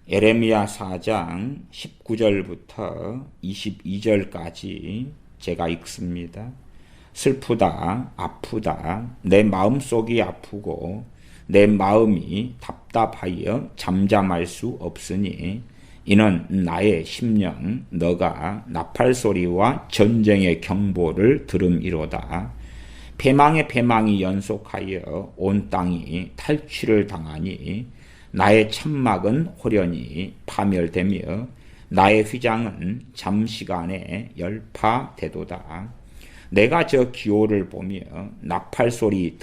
예레미야 4장 19절부터 22절까지 제가 읽습니다. 슬프다, 아프다, 내 마음속이 아프고 내 마음이 답답하여 잠잠할 수 없으니 이는 나의 심령 너가 나팔소리와 전쟁의 경보를 들음이로다. 패망의 패망이 연속하여 온 땅이 탈취를 당하니 나의 천막은 호련히 파멸되며 나의 휘장은 잠시간에 열파되도다. 내가 저 기호를 보며 나팔소리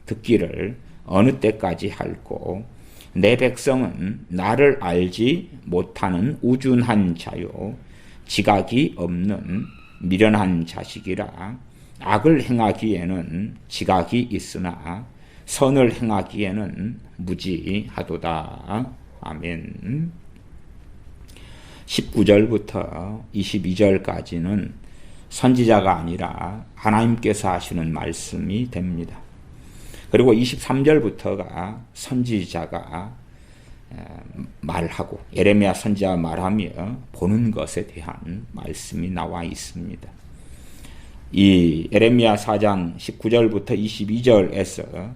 듣기를 어느 때까지 할꼬. 내 백성은 나를 알지 못하는 우둔한 자요 지각이 없는 미련한 자식이라. 악을 행하기에는 지각이 있으나 선을 행하기에는 무지하도다. 아멘. 19절부터 22절까지는 선지자가 아니라 하나님께서 하시는 말씀이 됩니다. 그리고 23절부터가 선지자가 말하고 예레미야 선지자가 말하며 보는 것에 대한 말씀이 나와 있습니다. 이 예레미야 4장 19절부터 22절에서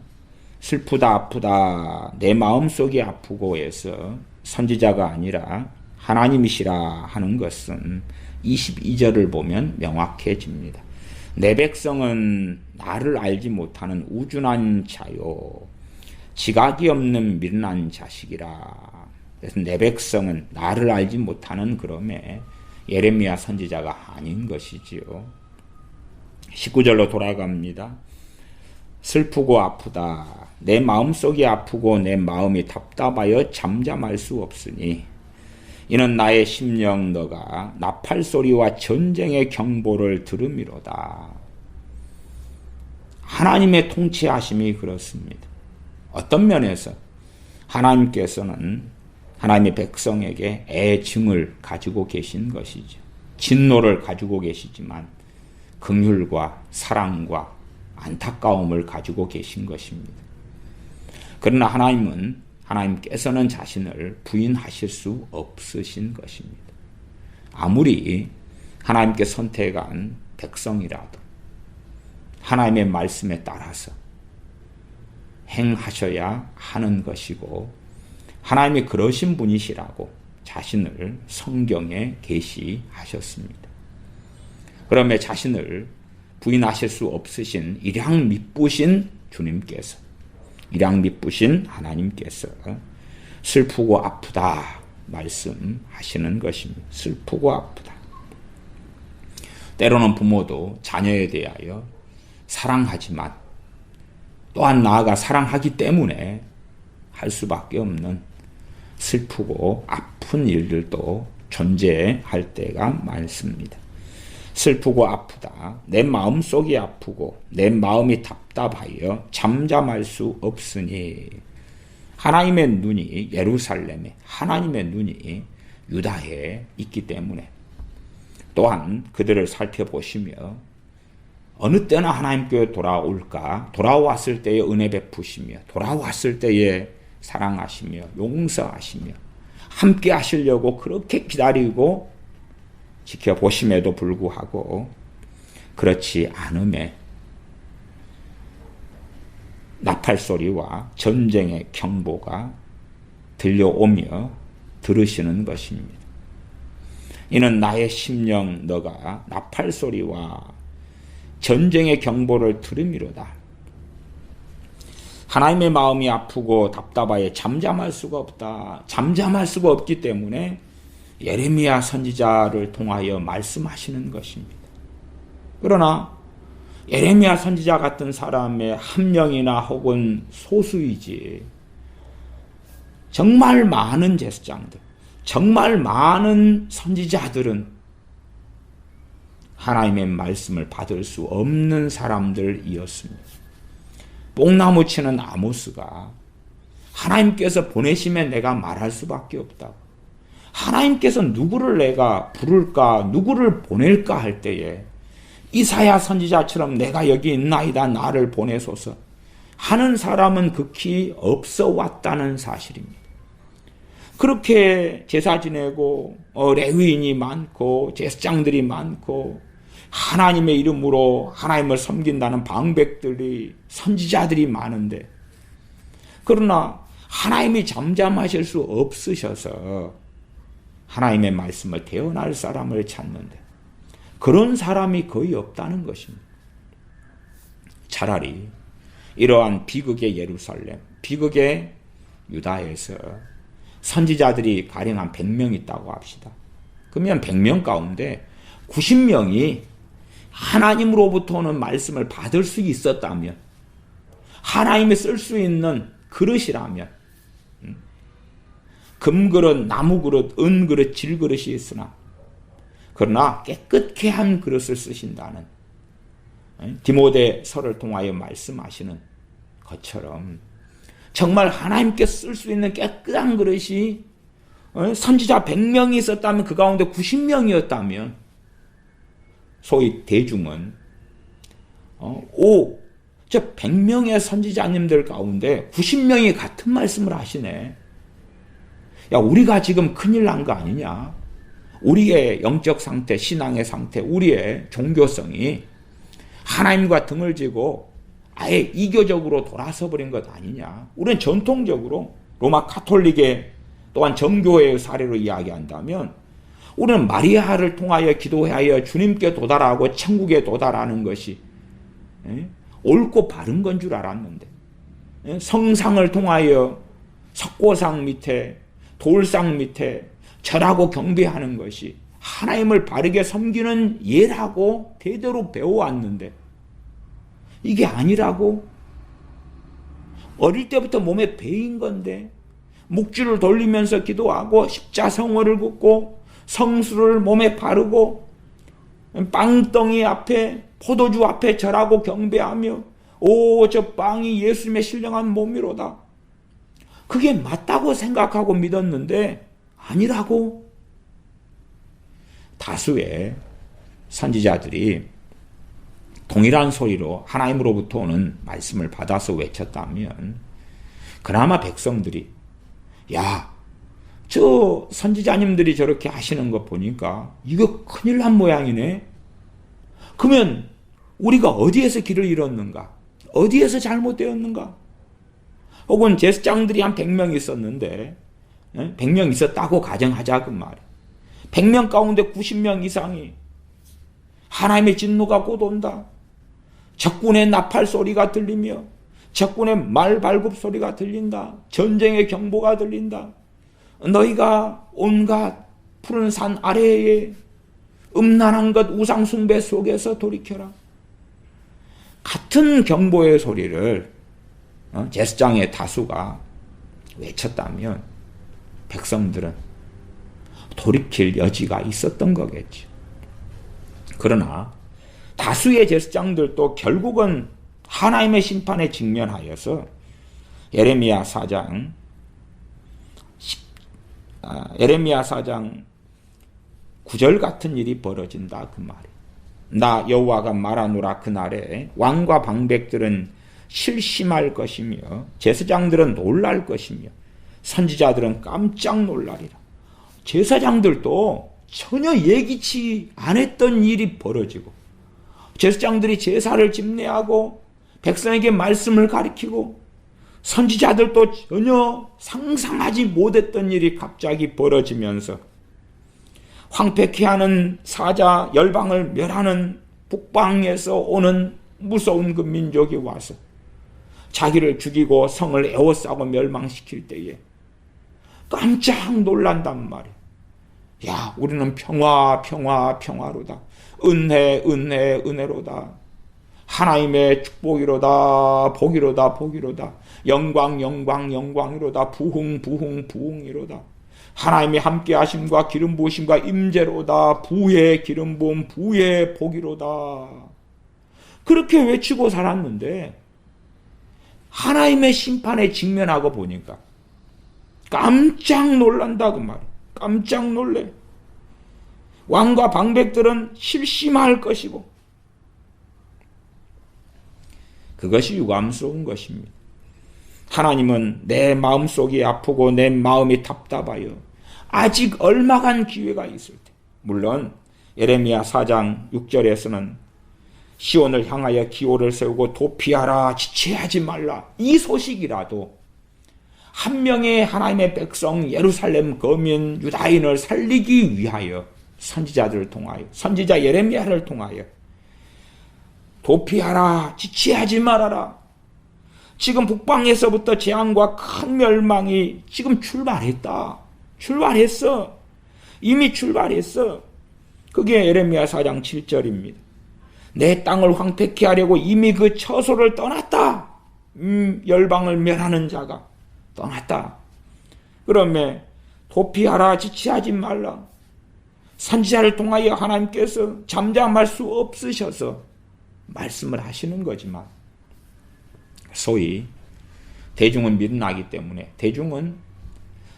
슬프다 아프다 내 마음속이 아프고에서 선지자가 아니라 하나님이시라 하는 것은 22절을 보면 명확해집니다. 내 백성은 나를 알지 못하는 우둔한 자요 지각이 없는 미련한 자식이라. 그래서 내 백성은 나를 알지 못하는 그럼에 예레미야 선지자가 아닌 것이지요. 19절로 돌아갑니다. 슬프고 아프다 내 마음속이 아프고 내 마음이 답답하여 잠잠할 수 없으니 이는 나의 심령 너가 나팔소리와 전쟁의 경보를 들음이로다. 하나님의 통치하심이 그렇습니다. 어떤 면에서 하나님께서는 하나님의 백성에게 애증을 가지고 계신 것이죠. 진노를 가지고 계시지만 긍휼과 사랑과 안타까움을 가지고 계신 것입니다. 그러나 하나님께서는 자신을 부인하실 수 없으신 것입니다. 아무리 하나님께 선택한 백성이라도 하나님의 말씀에 따라서 행하셔야 하는 것이고 하나님이 그러신 분이시라고 자신을 성경에 계시하셨습니다. 그러면 자신을 부인하실 수 없으신 일양 미쁘신 주님께서 일양 미쁘신 하나님께서 슬프고 아프다 말씀하시는 것입니다. 슬프고 아프다. 때로는 부모도 자녀에 대하여 사랑하지만 또한 나아가 사랑하기 때문에 할 수밖에 없는 슬프고 아픈 일들도 존재할 때가 많습니다. 슬프고 아프다. 내 마음속이 아프고 내 마음이 답답하여 잠잠할 수 없으니 하나님의 눈이 예루살렘에 하나님의 눈이 유다에 있기 때문에 또한 그들을 살펴보시며 어느 때나 하나님께 돌아올까 돌아왔을 때에 은혜 베푸시며 돌아왔을 때에 사랑하시며 용서하시며 함께 하시려고 그렇게 기다리고 지켜보심에도 불구하고 그렇지 않음에 나팔소리와 전쟁의 경보가 들려오며 들으시는 것입니다. 이는 나의 심령 너가 나팔소리와 전쟁의 경보를 들음이로다. 하나님의 마음이 아프고 답답하여 잠잠할 수가 없다. 잠잠할 수가 없기 때문에 예레미야 선지자를 통하여 말씀하시는 것입니다. 그러나 예레미야 선지자 같은 사람의 한 명이나 혹은 소수이지 정말 많은 제사장들, 정말 많은 선지자들은 하나님의 말씀을 받을 수 없는 사람들이었습니다. 뽕나무 치는 아모스가 하나님께서 보내시면 내가 말할 수밖에 없다고. 하나님께서 누구를 내가 부를까 누구를 보낼까 할 때에 이사야 선지자처럼 내가 여기 있나이다 나를 보내소서 하는 사람은 극히 없어 왔다는 사실입니다. 그렇게 제사 지내고 레위인이 많고 제사장들이 많고 하나님의 이름으로 하나님을 섬긴다는 방백들이 선지자들이 많은데, 그러나 하나님이 잠잠하실 수 없으셔서 하나님의 말씀을 대언할 사람을 찾는데 그런 사람이 거의 없다는 것입니다. 차라리 이러한 비극의 예루살렘, 비극의 유다에서 선지자들이 가령 한 100명 있다고 합시다. 그러면 100명 가운데 90명이 하나님으로부터 오는 말씀을 받을 수 있었다면, 하나님이 쓸 수 있는 그릇이라면, 금그릇, 나무그릇, 은그릇, 질그릇이 있으나 그러나 깨끗게 한 그릇을 쓰신다는 디모데서를 통하여 말씀하시는 것처럼 정말 하나님께 쓸 수 있는 깨끗한 그릇이 선지자 100명이 있었다면, 그 가운데 90명이었다면 소위 대중은 저 100명의 선지자님들 가운데 90명이 같은 말씀을 하시네. 야, 우리가 지금 큰일 난 거 아니냐? 우리의 영적 상태, 신앙의 상태, 우리의 종교성이 하나님과 등을 지고 아예 이교적으로 돌아서 버린 것 아니냐? 우리는 전통적으로 로마 카톨릭의 또한 정교회의 사례로 이야기한다면 우리는 마리아를 통하여 기도하여 주님께 도달하고 천국에 도달하는 것이 옳고 바른 건 줄 알았는데, 성상을 통하여 석고상 밑에 돌상 밑에 절하고 경배하는 것이 하나님을 바르게 섬기는 예라고 대대로 배워왔는데 이게 아니라고? 어릴 때부터 몸에 배인 건데 묵주를 돌리면서 기도하고 십자성어를 긋고 성수를 몸에 바르고 빵덩이 앞에 포도주 앞에 절하고 경배하며 저 빵이 예수님의 신령한 몸이로다. 그게 맞다고 생각하고 믿었는데 아니라고? 다수의 선지자들이 동일한 소리로 하나님으로부터 오는 말씀을 받아서 외쳤다면 그나마 백성들이 저 선지자님들이 저렇게 하시는 거 보니까 이거 큰일 난 모양이네. 그러면 우리가 어디에서 길을 잃었는가? 어디에서 잘못되었는가? 혹은 제사장들이 한 100명 있었는데 100명 있었다고 가정하자 그 말이에요. 100명 가운데 90명 이상이 하나님의 진노가 곧 온다. 적군의 나팔 소리가 들리며 적군의 말 발굽 소리가 들린다. 전쟁의 경보가 들린다. 너희가 온갖 푸른 산 아래에 음란한 것 우상 숭배 속에서 돌이켜라. 같은 경보의 소리를 제사장의 다수가 외쳤다면 백성들은 돌이킬 여지가 있었던 거겠죠. 그러나 다수의 제사장들도 결국은 하나님의 심판에 직면하여서 예레미야 4장 9절 같은 일이 벌어진다 그 말이에요. 나 여호와가 말하노라. 그날에 왕과 방백들은 실심할 것이며 제사장들은 놀랄 것이며 선지자들은 깜짝 놀라리라. 제사장들도 전혀 예기치 않았던 일이 벌어지고 제사장들이 제사를 집례하고 백성에게 말씀을 가리키고 선지자들도 전혀 상상하지 못했던 일이 갑자기 벌어지면서 황폐케 하는 사자 열방을 멸하는 북방에서 오는 무서운 그 민족이 와서 자기를 죽이고 성을 에워싸고 멸망시킬 때에 깜짝 놀란단 말이에요. 우리는 평화로다. 은혜로다. 하나님의 축복이로다. 복이로다. 영광이로다. 부흥이로다. 하나님의 함께 하심과 기름 부으심과 임재로다. 부의 기름 부음, 부의 복이로다. 그렇게 외치고 살았는데 하나님의 심판에 직면하고 보니까 깜짝 놀란다 그 말이에요. 깜짝 놀래. 왕과 방백들은 실심할 것이고 그것이 유감스러운 것입니다. 하나님은 내 마음속이 아프고 내 마음이 답답하여 아직 얼마간 기회가 있을 때, 물론 예레미야 4장 6절에서는 시온을 향하여 기호를 세우고 도피하라, 지체하지 말라, 이 소식이라도 한 명의 하나님의 백성 예루살렘 거민 유다인을 살리기 위하여 선지자들을 통하여, 선지자 예레미야를 통하여 도피하라, 지체하지 말아라. 지금 북방에서부터 재앙과 큰 멸망이 지금 출발했어. 이미 출발했어. 그게 예레미야 4장 7절입니다. 내 땅을 황폐케 하려고 이미 그 처소를 떠났다. 열방을 멸하는 자가 떠났다. 그러면 도피하라, 지체하지 말라. 선지자를 통하여 하나님께서 잠잠할 수 없으셔서 말씀을 하시는 거지만, 소위 대중은 밀어나기 때문에 대중은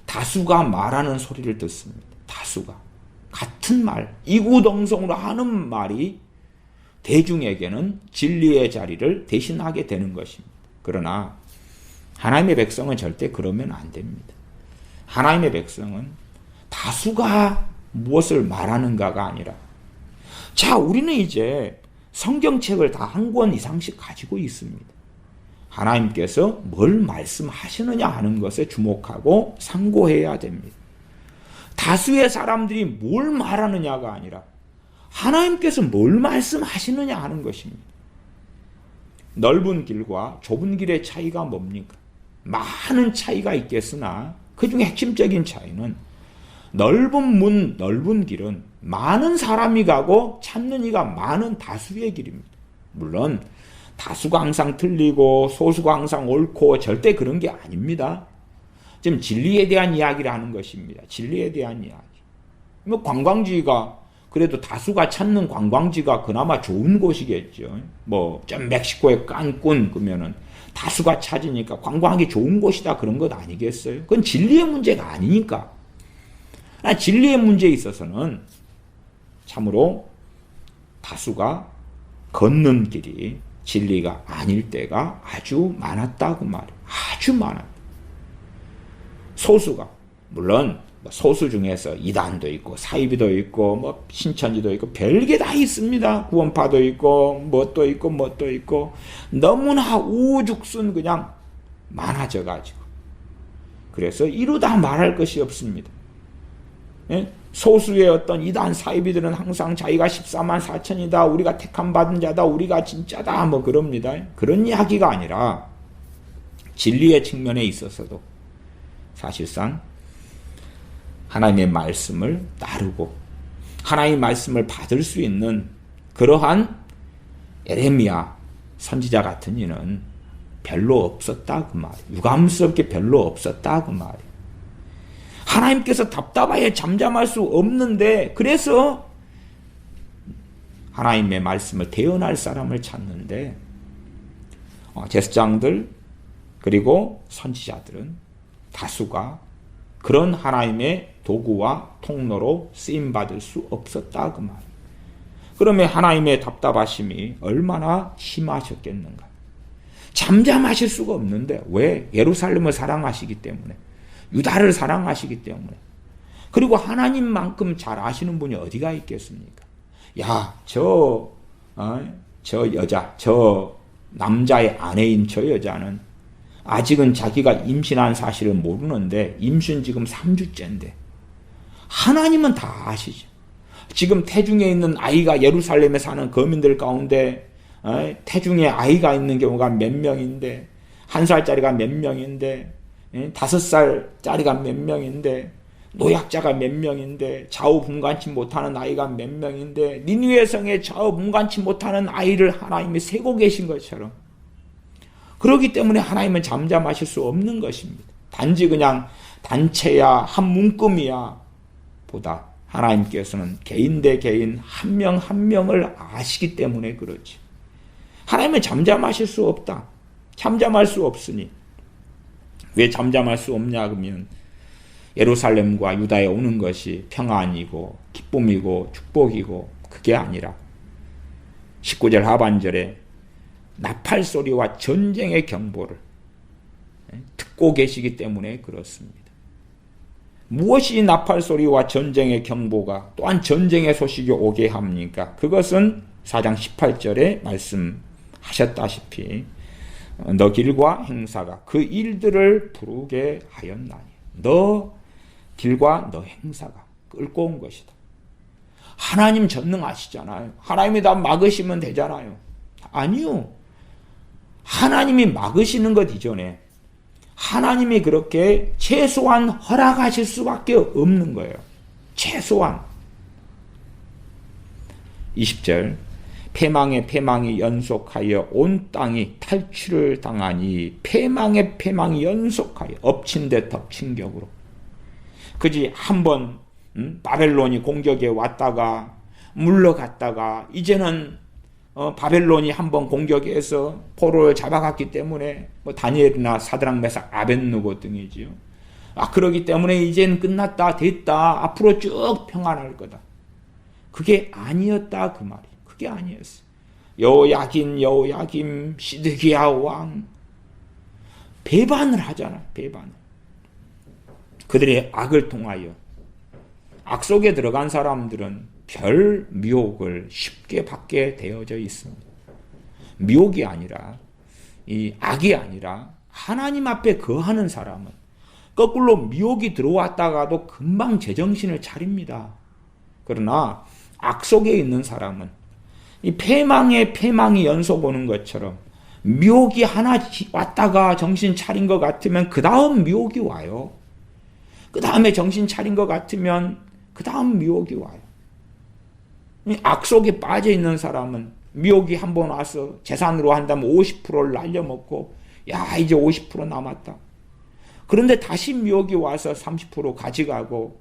다수가 말하는 소리를 듣습니다. 다수가 같은 말, 이구동성으로 하는 말이 대중에게는 진리의 자리를 대신하게 되는 것입니다. 그러나 하나님의 백성은 절대 그러면 안 됩니다. 하나님의 백성은 다수가 무엇을 말하는가가 아니라, 자, 우리는 이제 성경책을 다 한 권 이상씩 가지고 있습니다. 하나님께서 뭘 말씀하시느냐 하는 것에 주목하고 상고해야 됩니다. 다수의 사람들이 뭘 말하느냐가 아니라 하나님께서 뭘 말씀하시느냐 하는 것입니다. 넓은 길과 좁은 길의 차이가 뭡니까? 많은 차이가 있겠으나 그 중에 핵심적인 차이는, 넓은 문, 넓은 길은 많은 사람이 가고 찾는 이가 많은 다수의 길입니다. 물론 다수가 항상 틀리고 소수가 항상 옳고 절대 그런 게 아닙니다. 지금 진리에 대한 이야기를 하는 것입니다. 진리에 대한 이야기. 뭐 관광지가 그래도 다수가 찾는 관광지가 그나마 좋은 곳이겠죠. 뭐 좀 멕시코의 깐꾼 그러면은 다수가 찾으니까 관광하기 좋은 곳이다, 그런 것 아니겠어요? 그건 진리의 문제가 아니니까. 진리의 문제에 있어서는 참으로 다수가 걷는 길이 진리가 아닐 때가 아주 많았다고 말이에요. 아주 많았다. 소수가, 물론 소수 중에서 이단도 있고 사이비도 있고 뭐 신천지도 있고 별게 다 있습니다. 구원파도 있고 뭣도 있고 너무나 우죽순 그냥 많아져 가지고, 그래서 이루다 말할 것이 없습니다. 예? 소수의 어떤 이단 사이비들은 항상 자기가 14만 4천이다, 우리가 택함 받은 자다, 우리가 진짜다, 뭐 그럽니다. 그런 이야기가 아니라 진리의 측면에 있어서도 사실상 하나님의 말씀을 따르고 하나님의 말씀을 받을 수 있는 그러한 예레미야 선지자 같은 이는 별로 없었다 그 말이에요. 유감스럽게 별로 없었다 그 말이에요. 하나님께서 답답하여 잠잠할 수 없는데, 그래서 하나님의 말씀을 대언할 사람을 찾는데, 제사장들 그리고 선지자들은 다수가 그런 하나님의 도구와 통로로 쓰임받을 수 없었다 그 말이에요. 그러면 하나님의 답답하심이 얼마나 심하셨겠는가. 잠잠하실 수가 없는데, 왜? 예루살렘을 사랑하시기 때문에, 유다를 사랑하시기 때문에. 그리고 하나님만큼 잘 아시는 분이 어디가 있겠습니까? 야, 저 여자, 저 남자의 아내인 저 여자는 아직은 자기가 임신한 사실을 모르는데 임신 지금 3주째인데 하나님은 다 아시죠. 지금 태중에 있는 아이가 예루살렘에 사는 거민들 가운데 태중에 아이가 있는 경우가 몇 명인데, 1살짜리가 몇 명인데, 5살짜리가 몇 명인데, 노약자가 몇 명인데, 좌우분간치 못하는 아이가 몇 명인데, 니느웨 성에 좌우분간치 못하는 아이를 하나님이 세고 계신 것처럼, 그렇기 때문에 하나님은 잠잠하실 수 없는 것입니다. 단지 그냥 단체야 한 문금이야 보다 하나님께서는 개인 대 개인 한 명 한 명을 아시기 때문에 그렇지. 하나님은 잠잠하실 수 없다. 잠잠할 수 없으니. 왜 잠잠할 수 없냐 그러면 예루살렘과 유다에 오는 것이 평안이고 기쁨이고 축복이고 그게 아니라 19절 하반절에 나팔 소리와 전쟁의 경보를, 듣고 계시기 때문에 그렇습니다. 무엇이 나팔 소리와 전쟁의 경보가 또한 전쟁의 소식이 오게 합니까? 그것은 4장 18절에 말씀하셨다시피 너 길과 행사가 그 일들을 부르게 하였나니 너 길과 너 행사가 끌고 온 것이다. 하나님 전능하시잖아요. 하나님이 다 막으시면 되잖아요. 아니요. 하나님이 막으시는 것 이전에 하나님이 그렇게 최소한 허락하실 수밖에 없는 거예요. 최소한. 20절 패망의 패망이 연속하여 온 땅이 탈취를 당하니 패망의 패망이 연속하여 엎친 데 덮친 격으로 그지 한번 바벨론이 공격에 왔다가 물러갔다가 이제는 바벨론이 한번 공격해서 포로를 잡아갔기 때문에 다니엘이나 사드락 메삭 아벳느고 등이지요. 그러기 때문에 이제는 끝났다 됐다 앞으로 쭉 평안할 거다. 그게 아니었다 그 말이. 그게 아니었어. 여호야김 시드기야 왕 배반을 하잖아. 배반을. 그들의 악을 통하여 악 속에 들어간 사람들은 별 미혹을 쉽게 받게 되어져 있습니다. 미혹이 아니라 이 악이 아니라 하나님 앞에 거하는 사람은 거꾸로 미혹이 들어왔다가도 금방 제정신을 차립니다. 그러나 악 속에 있는 사람은 이 패망에 패망이 연속 오는 것처럼 미혹이 하나 왔다가 정신 차린 것 같으면 그 다음 미혹이 와요. 그 다음에 정신 차린 것 같으면 그 다음 미혹이 와요. 악 속에 빠져 있는 사람은 미혹이 한번 와서 재산으로 한다면 50%를 날려먹고 야 이제 50% 남았다. 그런데 다시 미혹이 와서 30% 가져가고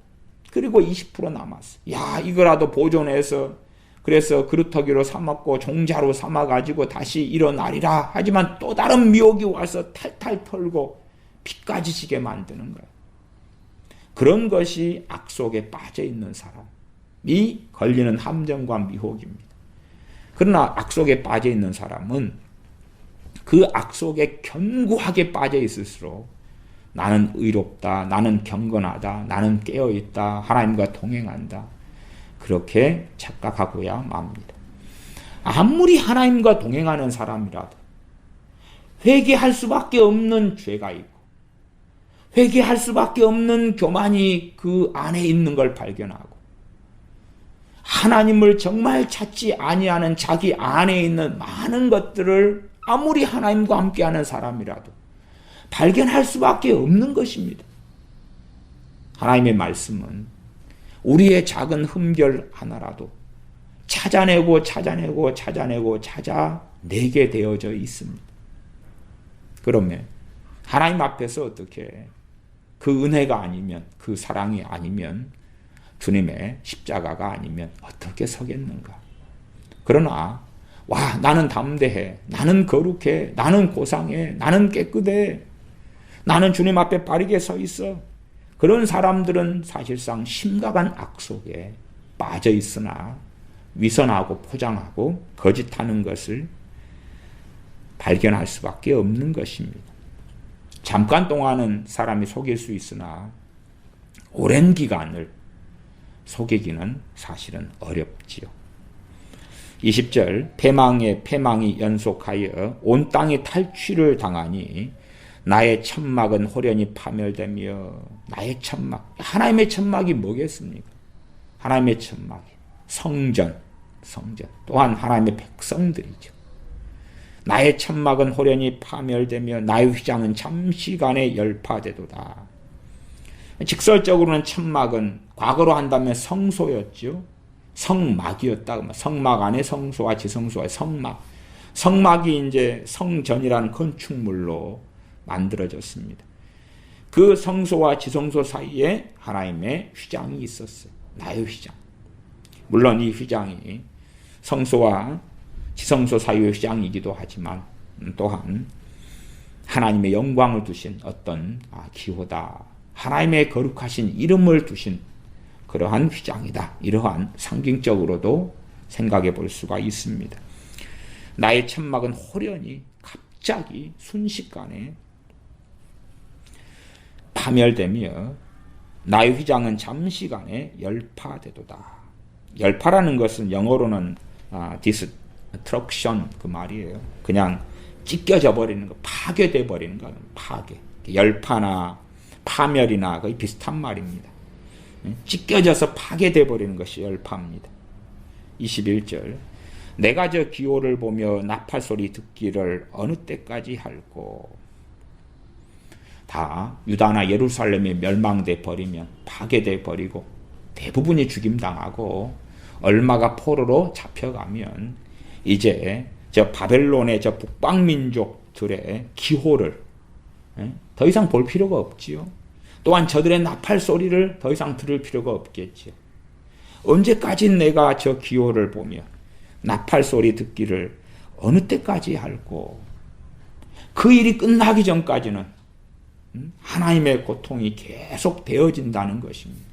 그리고 20% 남았어. 야 이거라도 보존해서 그래서 그루터기로 삼았고 종자로 삼아가지고 다시 일어나리라. 하지만 또 다른 미혹이 와서 탈탈 털고 피까지 지게 만드는 거야. 그런 것이 악 속에 빠져 있는 사람이 걸리는 함정과 미혹입니다. 그러나 악 속에 빠져 있는 사람은 그 악 속에 견고하게 빠져 있을수록 나는 의롭다, 나는 경건하다, 나는 깨어있다, 하나님과 동행한다. 그렇게 착각하고야 맙니다. 아무리 하나님과 동행하는 사람이라도 회개할 수밖에 없는 죄가 있고 회개할 수밖에 없는 교만이 그 안에 있는 걸 발견하고 하나님을 정말 찾지 아니하는 자기 안에 있는 많은 것들을 아무리 하나님과 함께하는 사람이라도 발견할 수밖에 없는 것입니다. 하나님의 말씀은 우리의 작은 흠결 하나라도 찾아내고 찾아내게 되어져 있습니다. 그러면 하나님 앞에서 어떻게 그 은혜가 아니면 그 사랑이 아니면 주님의 십자가가 아니면 어떻게 서겠는가. 그러나 와 나는 담대해, 나는 거룩해, 나는 고상해, 나는 깨끗해, 나는 주님 앞에 바르게 서 있어. 그런 사람들은 사실상 심각한 악 속에 빠져 있으나 위선하고 포장하고 거짓하는 것을 발견할 수밖에 없는 것입니다. 잠깐 동안은 사람이 속일 수 있으나 오랜 기간을 속이기는 사실은 어렵지요. 20절 패망에 패망이 연속하여 온 땅이 탈취를 당하니 나의 천막은 호련히 파멸되며 나의 천막 하나님의 천막이 뭐겠습니까? 하나님의 천막이 성전 또한 하나님의 백성들이죠. 나의 천막은 호련히 파멸되며 나의 휘장은 잠시간에 열파되도다. 직설적으로는 천막은 과거로 한다면 성소였죠. 성막이었다. 성막 안에 성소와 지성소와 성막. 성막이 이제 성전이라는 건축물로 만들어졌습니다. 그 성소와 지성소 사이에 하나님의 휘장이 있었어요. 나의 휘장. 물론 이 휘장이 성소와 지성소 사이의 휘장이기도 하지만 또한 하나님의 영광을 두신 어떤 기호다. 하나님의 거룩하신 이름을 두신 그러한 휘장이다. 이러한 상징적으로도 생각해 볼 수가 있습니다. 나의 천막은 호련히 갑자기 순식간에 파멸되며 나의 휘장은 잠시간에 열파되도다. 열파라는 것은 영어로는 destruction 그 말이에요. 그냥 찢겨져 버리는 거, 파괴돼 버리는 거, 파괴. 열파나 파멸이나 거의 비슷한 말입니다. 찢겨져서 파괴돼 버리는 것이 열파입니다. 21절. 내가 저 기호를 보며 나팔 소리 듣기를 어느 때까지 할꼬. 다 유다나 예루살렘이 멸망돼 버리면, 파괴돼 버리고 대부분이 죽임당하고 얼마가 포로로 잡혀가면 이제 저 바벨론의 저 북방민족들의 기호를 더 이상 볼 필요가 없지요. 또한 저들의 나팔 소리를 더 이상 들을 필요가 없겠지요. 언제까지 내가 저 기호를 보며 나팔 소리 듣기를 어느 때까지 할꼬. 그 일이 끝나기 전까지는 하나님의 고통이 계속 되어진다는 것입니다.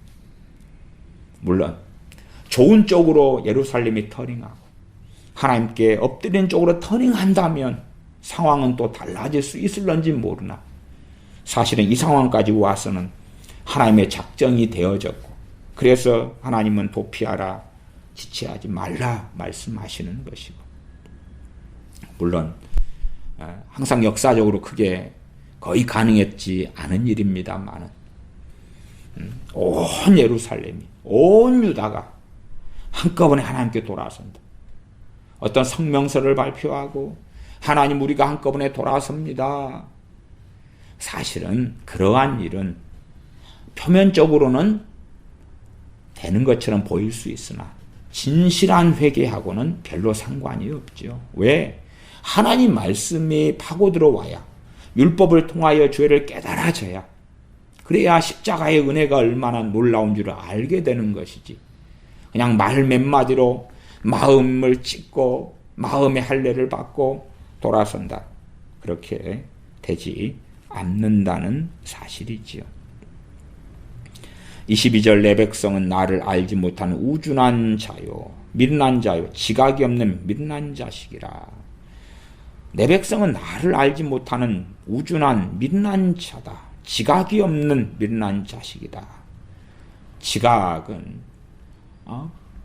물론 좋은 쪽으로 예루살렘이 터닝하고 하나님께 엎드린 쪽으로 터닝한다면 상황은 또 달라질 수 있을런지 모르나 사실은 이 상황까지 와서는 하나님의 작정이 되어졌고, 그래서 하나님은 도피하라, 지체하지 말라 말씀하시는 것이고, 물론 항상 역사적으로 크게 거의 가능했지 않은 일입니다만은 온 예루살렘이, 온 유다가 한꺼번에 하나님께 돌아선다. 어떤 성명서를 발표하고 하나님 우리가 한꺼번에 돌아섭니다. 사실은 그러한 일은 표면적으로는 되는 것처럼 보일 수 있으나 진실한 회개하고는 별로 상관이 없죠. 왜? 하나님 말씀이 파고 들어와야, 율법을 통하여 죄를 깨달아져야, 그래야 십자가의 은혜가 얼마나 놀라운 줄을 알게 되는 것이지, 그냥 말 몇 마디로 마음을 찢고 마음의 할례를 받고 돌아선다, 그렇게 되지 않는다는 사실이지요. 22절. 내 백성은 나를 알지 못하는 우준한 자요, 미련한 자요, 지각이 없는 미련한 자식이라. 내 백성은 나를 알지 못하는 우준한 미련한 자다, 지각이 없는 미련한 자식이다. 지각은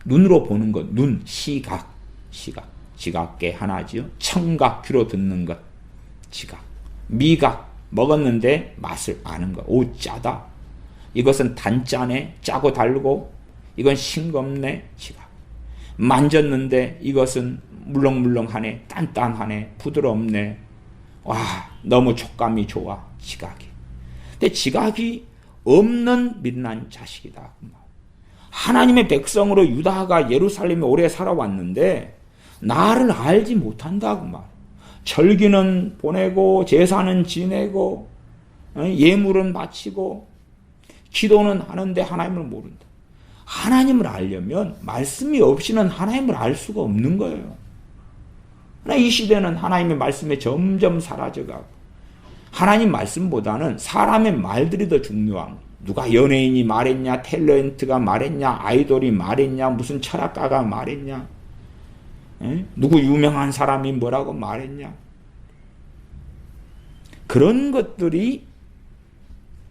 눈으로 보는 것, 눈, 시각, 지각계 하나지요. 청각, 귀로 듣는 것, 지각. 미각, 먹었는데 맛을 아는 것, 오 짜다, 이것은 단짜네, 짜고 달고, 이건 싱겁네, 지각. 만졌는데 이것은 물렁물렁하네, 단단하네, 부드럽네, 와 너무 촉감이 좋아, 지각이. 근데 지각이 없는 미련한 자식이다. 하나님의 백성으로 유다가 예루살렘에 오래 살아왔는데 나를 알지 못한다고 말. 절기는 보내고 제사는 지내고 예물은 바치고 기도는 하는데 하나님을 모른다. 하나님을 알려면 말씀이 없이는 하나님을 알 수가 없는 거예요. 이 시대는 하나님의 말씀이 점점 사라져가고 하나님 말씀보다는 사람의 말들이 더 중요한 거예요. 누가 연예인이 말했냐, 탤런트가 말했냐, 아이돌이 말했냐, 무슨 철학가가 말했냐, 누구 유명한 사람이 뭐라고 말했냐, 그런 것들이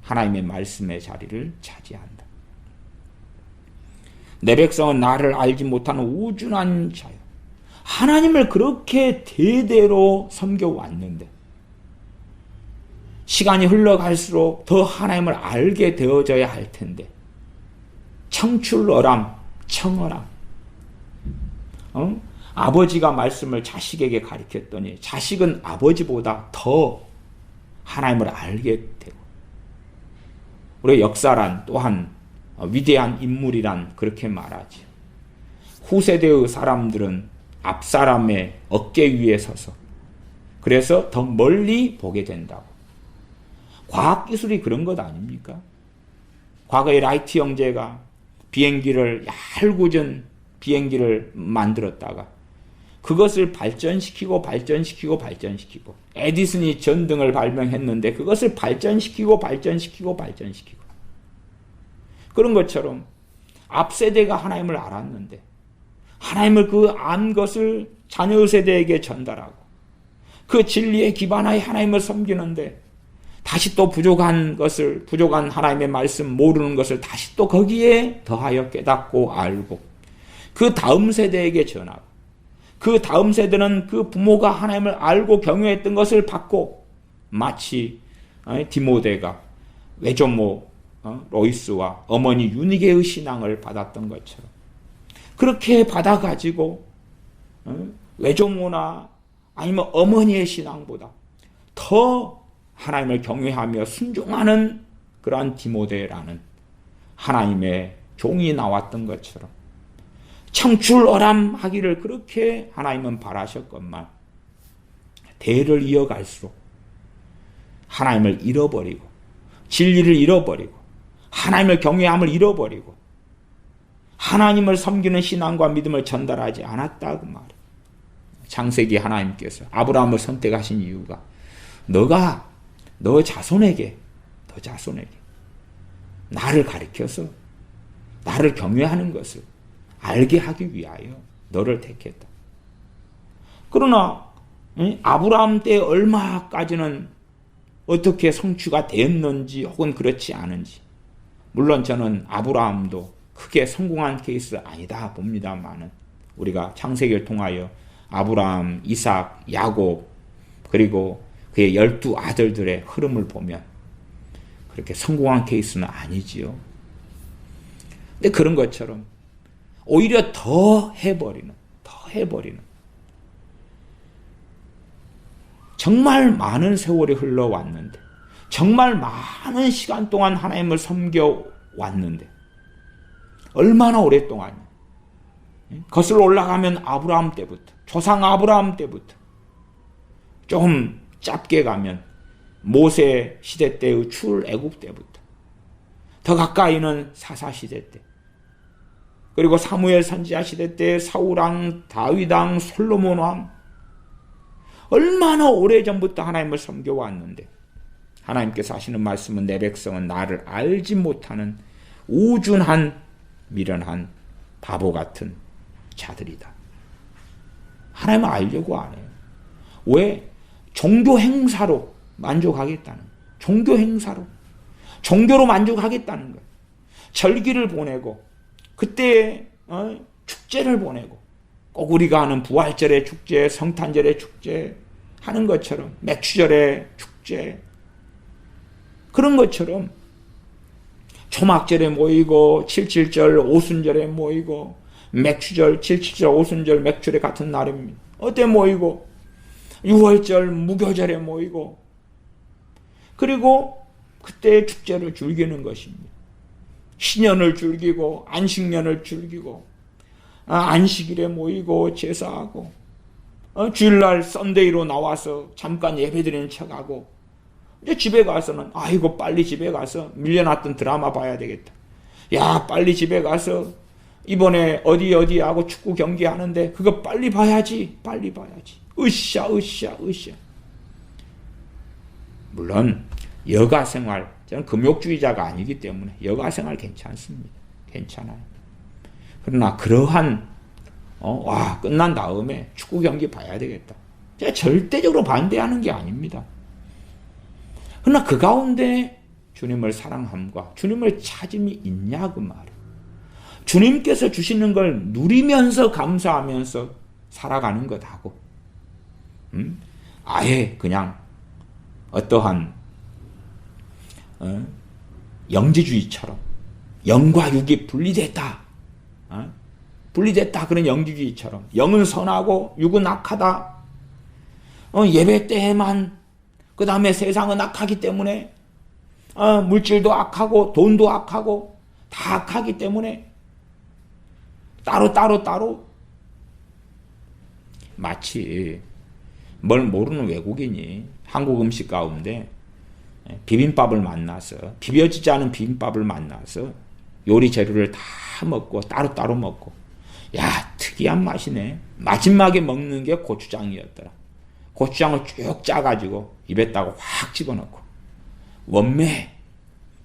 하나님의 말씀의 자리를 차지한다. 내 백성은 나를 알지 못하는 우준한 자요. 하나님을 그렇게 대대로 섬겨왔는데 시간이 흘러갈수록 더 하나님을 알게 되어져야 할 텐데 청출어람, 청어람. 아버지가 말씀을 자식에게 가르쳤더니 자식은 아버지보다 더 하나님을 알게 되고, 우리 역사란 또한 위대한 인물이란 그렇게 말하지. 후세대의 사람들은 앞사람의 어깨 위에 서서 그래서 더 멀리 보게 된다고. 과학기술이 그런 것 아닙니까? 과거에 라이트 형제가 비행기를, 얄궂은 비행기를 만들었다가 그것을 발전시키고 에디슨이 전등을 발명했는데 그것을 발전시키고 그런 것처럼 앞세대가 하나님을 알았는데 하나님을 그 안 것을 자녀 세대에게 전달하고 그 진리에 기반하여 하나님을 섬기는데 다시 또 부족한 하나님의 말씀 모르는 것을 다시 또 거기에 더하여 깨닫고 알고 그 다음 세대에게 전하고 그 다음 세대는 그 부모가 하나님을 알고 경외했던 것을 받고 마치 디모데가 외조모 로이스와 어머니 유니게의 신앙을 받았던 것처럼 그렇게 받아가지고 외조모나 아니면 어머니의 신앙보다 더 하나님을 경외하며 순종하는 그러한 디모데라는 하나님의 종이 나왔던 것처럼 청출어람하기를 그렇게 하나님은 바라셨건만 대를 이어갈수록 하나님을 잃어버리고 진리를 잃어버리고 하나님을 경외함을 잃어버리고 하나님을 섬기는 신앙과 믿음을 전달하지 않았다 그 말이에요. 창세기 하나님께서 아브라함을 선택하신 이유가 너 자손에게 나를 가리켜서 나를 경외하는 것을 알게 하기 위하여 너를 택했다. 그러나 아브라함 때 얼마까지는 어떻게 성취가 됐는지 혹은 그렇지 않은지 물론 저는 아브라함도 크게 성공한 케이스 아니다 봅니다만은 우리가 창세기를 통하여 아브라함, 이삭, 야곱 그리고 그의 12아들들의 흐름을 보면 그렇게 성공한 케이스는 아니지요. 근데 그런 것처럼 오히려 더 해버리는 정말 많은 세월이 흘러왔는데 정말 많은 시간 동안 하나님을 섬겨왔는데 얼마나 오랫동안 거슬러 올라가면 아브라함 때부터 조상 아브라함 때부터 좀 짧게 가면 모세 시대 때의 출애굽 때부터 더 가까이는 사사 시대 때 그리고 사무엘 선지자 시대 때 사울왕, 다윗왕, 솔로몬왕 얼마나 오래전부터 하나님을 섬겨왔는데 하나님께서 하시는 말씀은 내 백성은 나를 알지 못하는 우준한 미련한 바보 같은 자들이다. 하나님을 알려고 안 해요. 왜? 종교 행사로 만족하겠다는 거예요. 종교 행사로. 종교로 만족하겠다는 거예요. 절기를 보내고 그때 축제를 보내고 꼭 우리가 하는 부활절의 축제, 성탄절의 축제 하는 것처럼 맥주절의 축제 그런 것처럼 초막절에 모이고 77절 오순절에 모이고 맥주절 77절 오순절 맥주절에 같은 날입니다. 어때 모이고 6월절 무교절에 모이고 그리고 그때 축제를 즐기는 것입니다. 신년을 즐기고 안식년을 즐기고 안식일에 모이고 제사하고 주일날 썬데이로 나와서 잠깐 예배드리는 척하고 이제 집에 가서는 아이고 빨리 집에 가서 밀려났던 드라마 봐야 되겠다. 야 빨리 집에 가서 이번에 어디 하고 축구 경기 하는데 그거 빨리 봐야지. 으쌰. 물론 여가생활 저는 금욕주의자가 아니기 때문에 여가생활 괜찮습니다. 괜찮아요. 그러나 그러한 끝난 다음에 축구 경기 봐야 되겠다. 제가 절대적으로 반대하는 게 아닙니다. 그러나 그 가운데 주님을 사랑함과 주님을 찾음이 있냐 그 말이에요. 주님께서 주시는 걸 누리면서 감사하면서 살아가는 것하고 아예 그냥 어떠한 영지주의처럼 영과 육이 분리됐다. 분리됐다. 그런 영지주의처럼 영은 선하고 육은 악하다. 예배 때에만 그 다음에 세상은 악하기 때문에 물질도 악하고 돈도 악하고 다 악하기 때문에 따로 마치 뭘 모르는 외국인이 한국 음식 가운데 비빔밥을 만나서 비벼지지 않은 비빔밥을 만나서 요리 재료를 다 먹고 따로 먹고 야 특이한 맛이네. 마지막에 먹는 게 고추장이었더라. 고추장을 쭉 짜가지고 입에다가 확 집어넣고 원매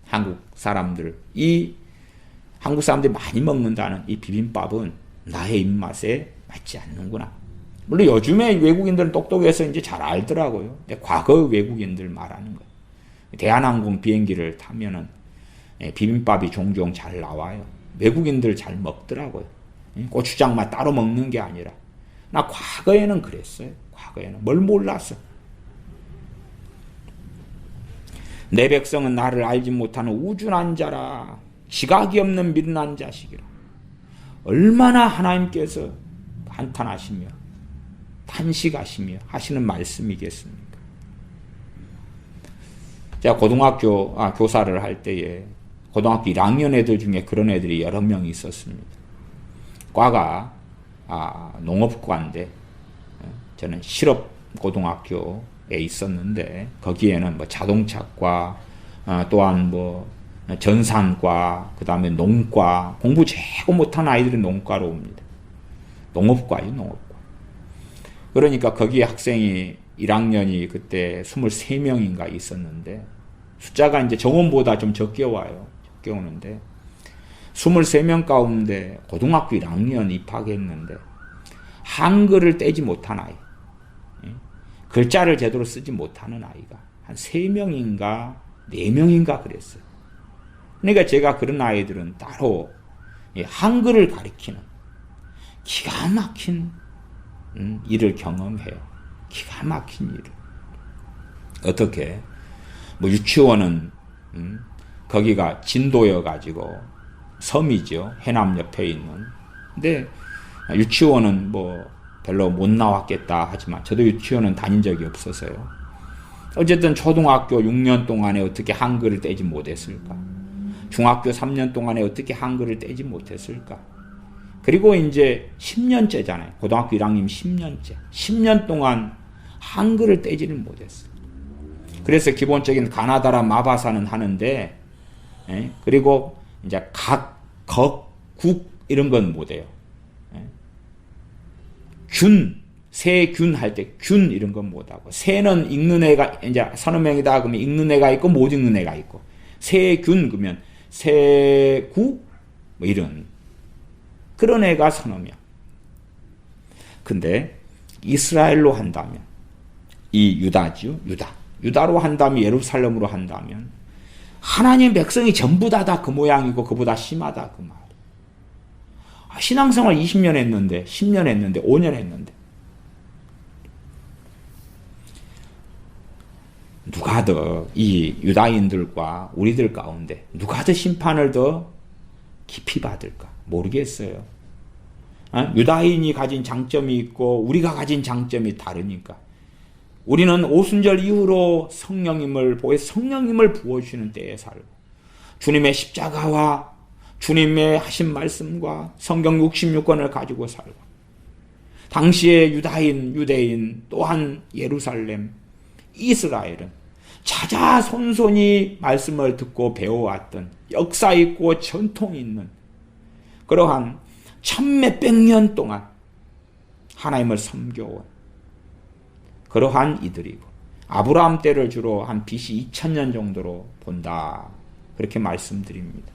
한국 사람들이 많이 먹는다는 이 비빔밥은 나의 입맛에 맞지 않는구나. 물론 요즘에 외국인들은 똑똑해서 이제 잘 알더라고요. 근데 과거 외국인들 말하는 거예요. 대한항공 비행기를 타면은 비빔밥이 종종 잘 나와요. 외국인들 잘 먹더라고요. 고추장만 따로 먹는 게 아니라. 나 과거에는 그랬어요. 과거에는 뭘 몰랐어. 내 백성은 나를 알지 못하는 우준한 자라. 지각이 없는 미련한 자식이라. 얼마나 하나님께서 한탄하시며 탄식하시며 하시는 말씀이겠습니까? 제가 고등학교 교사를 할 때에 고등학교 1학년 애들 중에 그런 애들이 여러 명 있었습니다. 과가 농업과인데 저는 실업고등학교에 있었는데 거기에는 뭐 자동차과 또한 뭐 전산과 그다음에 농과 공부 제고 못한 아이들이 농과로 옵니다. 농업과요, 농업과. 그러니까 거기에 학생이 1학년이 그때 23명인가 있었는데 숫자가 이제 정원보다 좀 적게 와요. 적게 오는데 23명 가운데 고등학교 1학년 입학했는데 한글을 떼지 못한 아이, 글자를 제대로 쓰지 못하는 아이가 한 3명인가 4명인가 그랬어요. 그러니까 제가 그런 아이들은 따로 한글을 가리키는 기가 막힌 일을 경험해요. 기가 막힌 일을. 어떻게? 뭐 유치원은 거기가 진도여 가지고 섬이죠. 해남 옆에 있는. 근데 유치원은 뭐 별로 못 나왔겠다 하지만 저도 유치원은 다닌 적이 없어서요. 어쨌든 초등학교 6년 동안에 어떻게 한글을 떼지 못했을까? 중학교 3년 동안에 어떻게 한글을 떼지 못했을까? 그리고 이제 10년째잖아요. 고등학교 1학년 10년째. 10년 동안 한글을 떼지를 못했어요. 그래서 기본적인 가나다라 마바사는 하는데, 그리고 이제 각, 거, 국 이런 건 못해요. 균, 세균 할 때 균 이런 건 못하고, 세는 읽는 애가 이제 서너 명이다 그러면 읽는 애가 있고 못 읽는 애가 있고, 세균 그러면 세구 뭐 이런 그런 애가 서너 명. 근데 이스라엘로 한다면 이 유다죠. 유다로 한다면 예루살렘으로 한다면 하나님 백성이 전부 다 그 모양이고 그보다 심하다 그 말. 신앙생활 20년 했는데 10년 했는데 5년 했는데 누가 더 이 유다인들과 우리들 가운데 누가 더 심판을 더 깊이 받을까 모르겠어요. 유다인이 가진 장점이 있고 우리가 가진 장점이 다르니까 우리는 오순절 이후로 성령님을 부어주시는 때에 살고 주님의 십자가와 주님의 하신 말씀과 성경 66권을 가지고 살고 당시의 유대인 또한 예루살렘 이스라엘은 자자손손이 말씀을 듣고 배워왔던 역사 있고 전통 있는 그러한 천몇백 년 동안 하나님을 섬겨온 그러한 이들이고 아브라함 때를 주로 한 BC 2000년 정도로 본다 그렇게 말씀드립니다.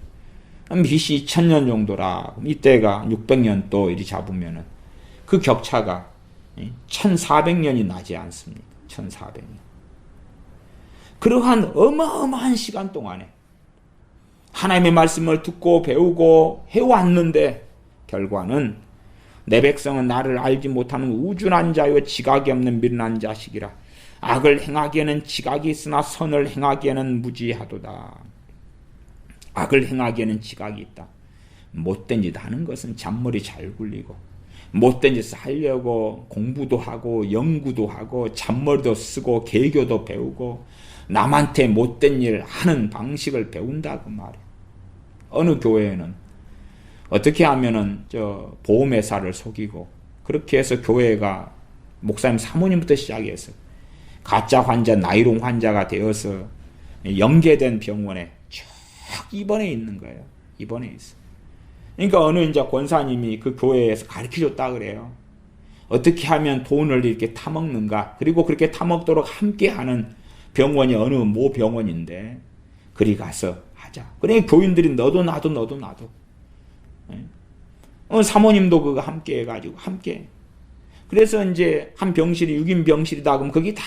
BC 2000년 정도라 이때가 600년 또 이리 잡으면은 그 격차가 1400년이 나지 않습니까? 1400년. 그러한 어마어마한 시간 동안에 하나님의 말씀을 듣고 배우고 해왔는데 결과는 내 백성은 나를 알지 못하는 우준한 자요 지각이 없는 미련한 자식이라. 악을 행하기에는 지각이 있으나 선을 행하기에는 무지하도다. 악을 행하기에는 지각이 있다. 못된 짓 하는 것은 잔머리 잘 굴리고 못된 짓을 하려고 공부도 하고 연구도 하고 잔머리도 쓰고 개교도 배우고 남한테 못된 일 하는 방식을 배운다 그 말이에요. 어느 교회에는 어떻게 하면은 보험회사를 속이고 그렇게 해서 교회가 목사님 사모님부터 시작해서 가짜 환자 나이롱 환자가 되어서 연계된 병원에 쭉 입원해 있는 거예요. 입원해 있어. 그러니까 어느 이제 권사님이 그 교회에서 가르쳐줬다 그래요. 어떻게 하면 돈을 이렇게 타먹는가. 그리고 그렇게 타먹도록 함께하는 병원이 어느 모 병원인데 그리 가서 하자. 그러니까 교인들이 너도 나도. 사모님도 그거 함께 해가지고 함께. 그래서 이제 한 병실이 6인 병실이다 그러면 거기 다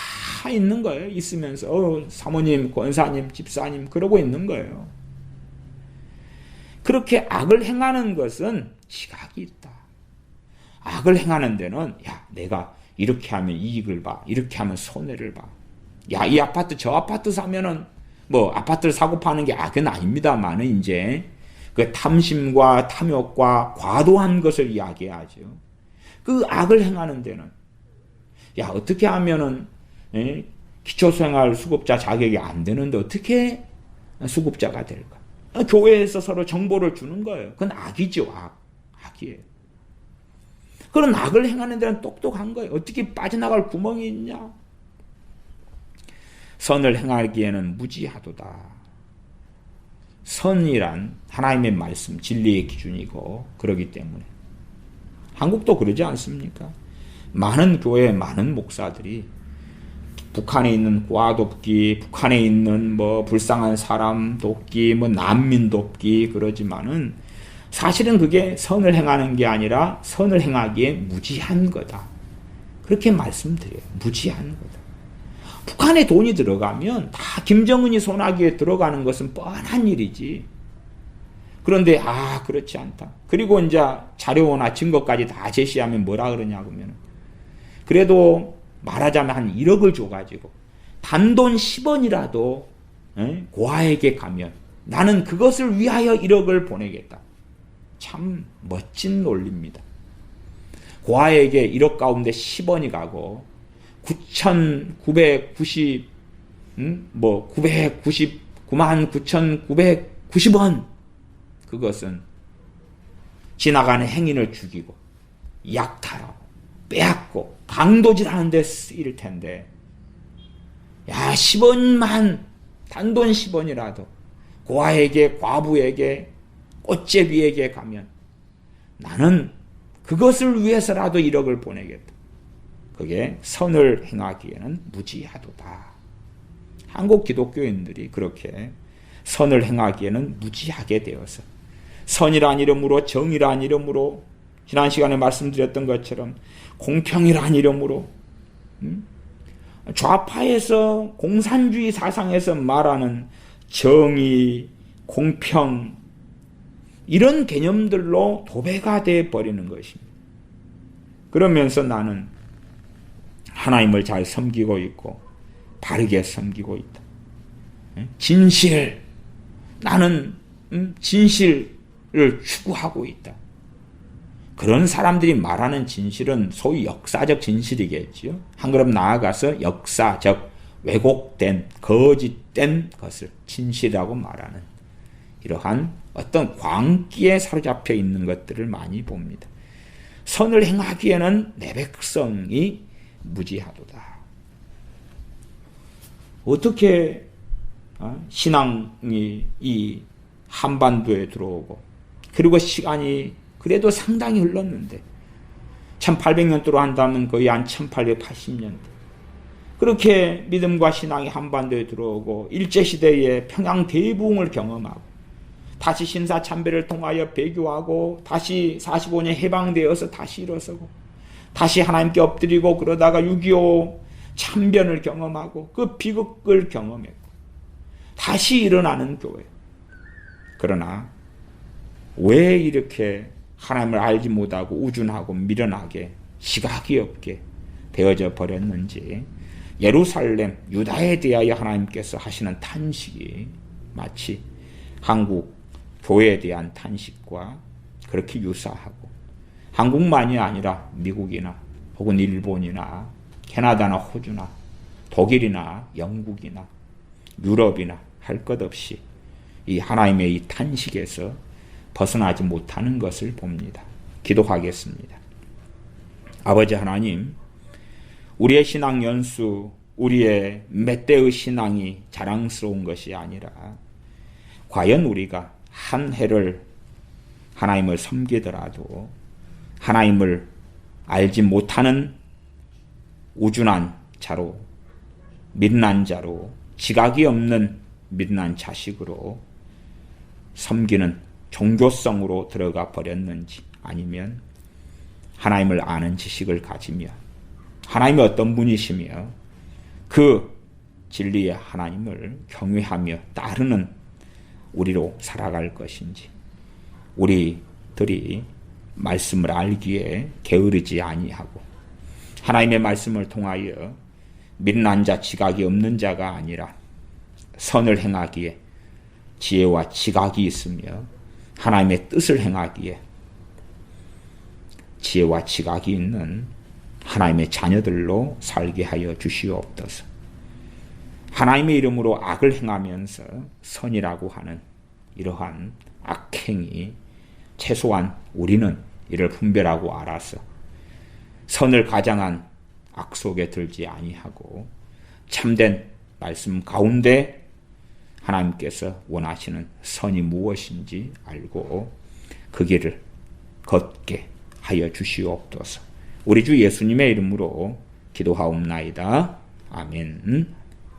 있는 거예요. 있으면서 사모님, 권사님, 집사님 그러고 있는 거예요. 그렇게 악을 행하는 것은 시각이 있다. 악을 행하는 데는 내가 이렇게 하면 이익을 봐. 이렇게 하면 손해를 봐. 이 아파트 저 아파트 사면은 뭐 아파트를 사고 파는 게 악은 아닙니다만은 이제 그 탐심과 탐욕과 과도한 것을 이야기하죠. 그 악을 행하는 데는 어떻게 하면은 기초생활 수급자 자격이 안 되는데 어떻게 수급자가 될까? 교회에서 서로 정보를 주는 거예요. 그건 악이죠. 악이에요. 그런 악을 행하는 데는 똑똑한 거예요. 어떻게 빠져나갈 구멍이 있냐? 선을 행하기에는 무지하도다. 선이란 하나님의 말씀, 진리의 기준이고 그러기 때문에 한국도 그러지 않습니까? 많은 교회, 많은 목사들이 북한에 있는 과 돕기, 북한에 있는 불쌍한 사람 돕기, 난민 돕기 그러지만은 사실은 그게 선을 행하는 게 아니라 선을 행하기에 무지한 거다. 그렇게 말씀드려요. 무지한 거다. 북한에 돈이 들어가면 다 김정은이 손아귀에 들어가는 것은 뻔한 일이지. 그런데 그렇지 않다. 그리고 이제 자료나 증거까지 다 제시하면 뭐라 그러냐 그러면 그래도 말하자면 한 1억을 줘가지고 단돈 10원이라도 고아에게 가면 나는 그것을 위하여 1억을 보내겠다. 참 멋진 논리입니다. 고아에게 1억 가운데 10원이 가고 999만 9,990원 그것은 지나가는 행인을 죽이고 약탈하고 빼앗고 강도질하는 데 쓰일 텐데 10원만 단돈 10원이라도 고아에게 과부에게 꽃제비에게 가면 나는 그것을 위해서라도 1억을 보내겠다. 그게 선을 행하기에는 무지하도다. 한국 기독교인들이 그렇게 선을 행하기에는 무지하게 되어서 선이란 이름으로 정의란 이름으로 지난 시간에 말씀드렸던 것처럼 공평이란 이름으로 좌파에서 공산주의 사상에서 말하는 정의, 공평 이런 개념들로 도배가 되어 버리는 것입니다. 그러면서 나는 하나님을 잘 섬기고 있고 바르게 섬기고 있다. 진실, 나는 진실을 추구하고 있다. 그런 사람들이 말하는 진실은 소위 역사적 진실이겠지요. 한 걸음 나아가서 역사적 왜곡된 거짓된 것을 진실이라고 말하는 이러한 어떤 광기에 사로잡혀 있는 것들을 많이 봅니다. 선을 행하기에는 내 백성이 무지하도다. 어떻게 신앙이 이 한반도에 들어오고 그리고 시간이 그래도 상당히 흘렀는데 1800년도로 한다면 거의 한 1880년대 그렇게 믿음과 신앙이 한반도에 들어오고 일제시대에 평양 대부흥을 경험하고 다시 신사참배를 통하여 배교하고 다시 45년 해방되어서 다시 일어서고 다시 하나님께 엎드리고 그러다가 6.25 참변을 경험하고 그 비극을 경험했고 다시 일어나는 교회. 그러나 왜 이렇게 하나님을 알지 못하고 우준하고 미련하게 시각이 없게 되어져 버렸는지 예루살렘 유다에 대하여 하나님께서 하시는 탄식이 마치 한국 교회에 대한 탄식과 그렇게 유사하고 한국만이 아니라 미국이나 혹은 일본이나 캐나다나 호주나 독일이나 영국이나 유럽이나 할 것 없이 이 하나님의 이 탄식에서 벗어나지 못하는 것을 봅니다. 기도하겠습니다. 아버지 하나님, 우리의 신앙 연수, 우리의 몇 대의 신앙이 자랑스러운 것이 아니라 과연 우리가 한 해를 하나님을 섬기더라도 하나님을 알지 못하는 우준한 자로, 미련한 자로, 지각이 없는 미련한 자식으로 섬기는 종교성으로 들어가 버렸는지 아니면 하나님을 아는 지식을 가지며 하나님이 어떤 분이시며 그 진리의 하나님을 경외하며 따르는 우리로 살아갈 것인지, 우리들이 말씀을 알기에 게으르지 아니하고 하나님의 말씀을 통하여 미련한 자, 지각이 없는 자가 아니라 선을 행하기에 지혜와 지각이 있으며 하나님의 뜻을 행하기에 지혜와 지각이 있는 하나님의 자녀들로 살게 하여 주시옵소서. 하나님의 이름으로 악을 행하면서 선이라고 하는 이러한 악행이 최소한 우리는 이를 분별하고 알아서 선을 가장한 악 속에 들지 아니하고 참된 말씀 가운데 하나님께서 원하시는 선이 무엇인지 알고 그 길을 걷게 하여 주시옵소서. 우리 주 예수님의 이름으로 기도하옵나이다. 아멘.